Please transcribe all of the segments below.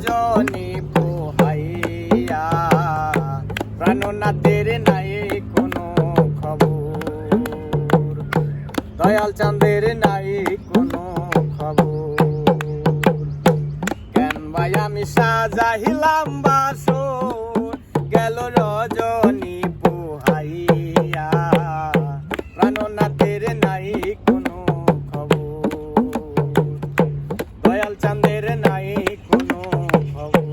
Johnny পোহাইয়া প্রাণনাথের নাই কোনো খবর, দয়াল চাঁদের নাই কোনো খবর। কেন ভাই আমি সাজাইলাম বাসর, গেল রজনী পোহাইয়া প্রাণনাথের নাই কোনো খবর, দয়াল চাঁদের নাই কোনো খবর।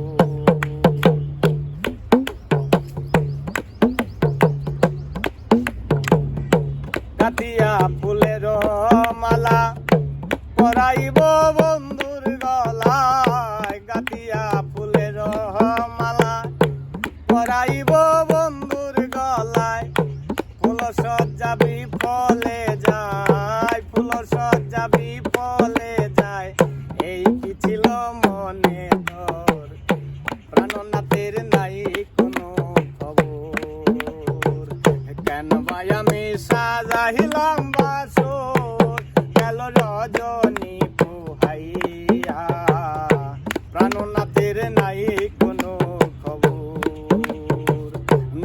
কাতিয়া ফুলের মালা পরাইব বন্ধুর গলায়, কাতিয়া ফুলের মালা পরাইব বন্ধুর গলায়। ফুল সজ্জা বিফলে যায়, ফুল সজ্জা বিফলে যায়, এই কি ছিল মনে তোর, প্রাণনাথের নাই কোনো খবর। কেন ভাই আমি সাজাইলাম বাসর, গেল রজনী পোহাইয়া প্রাণনাথের নাই কোনো খবর,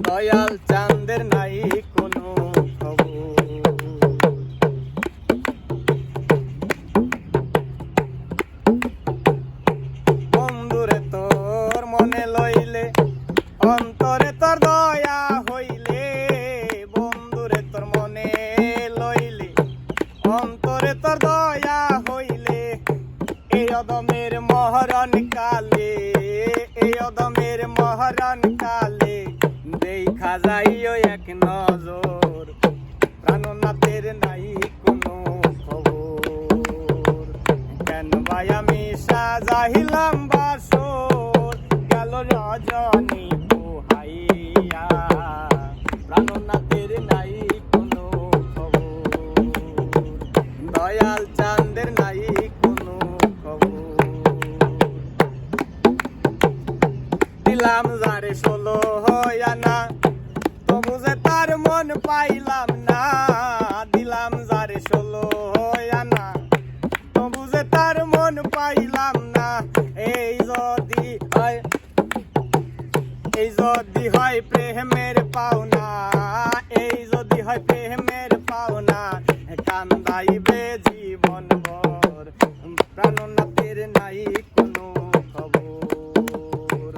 দয়াল চাঁদের নাই কোনো খবর। বন্ধুরে তোর মনে লইলে অন্তরে তোর দয়া হইলে, বন্ধুরে তোর মনে লইলে অন্তরে তোর দয়া হইলে, এই অদমের মহরণ কালে, এই অদমের মহরণ কালে দেখা যাইও এক নজর, প্রাণনাথের নাই কোনো খবর। কেন ভাই আমি সাজাইলাম বাসর, গেল রজনী পোহাইয়া প্রাণনাথের নাই কোনো খবর, দয়াল চাঁদের নাই কোনো খবর। দিলাম যারে 16 আনা, তবু যে তার মন পাইলাম না, দিলাম যারে 16 আনা, তবু যে তার মন পাইলাম না। এই যদি হয় প্রেমের পাওনা, এই যদি হয় প্রেমের পাওনা, কান্দাইবে জীবন ভর, প্রাণনাথের নাই কোনো খবর।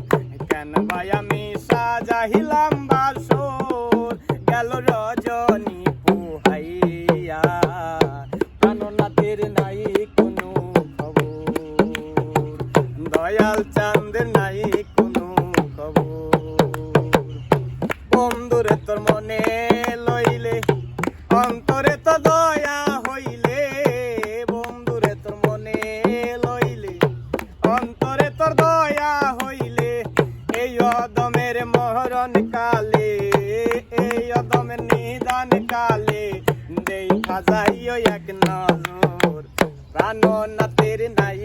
কেন ভাই আমি সাজাইলাম বাসর, গেল রজনী পোহাইয়া প্রাণনাথের নাই কোনো খবর, দয়াল চাঁদের নাই কোনো খবর। বন্ধুরে তোর মনে লইলে অন্তরে তো দয়া হইলে, বন্ধুরে তোর মনে লইলে অন্তরে তোর দয়া হইলে, এই অদমের মহরণ কালে, এই অদমের নিদান কালে দেখা যাইও এক নজর, প্রাণনাথের নাই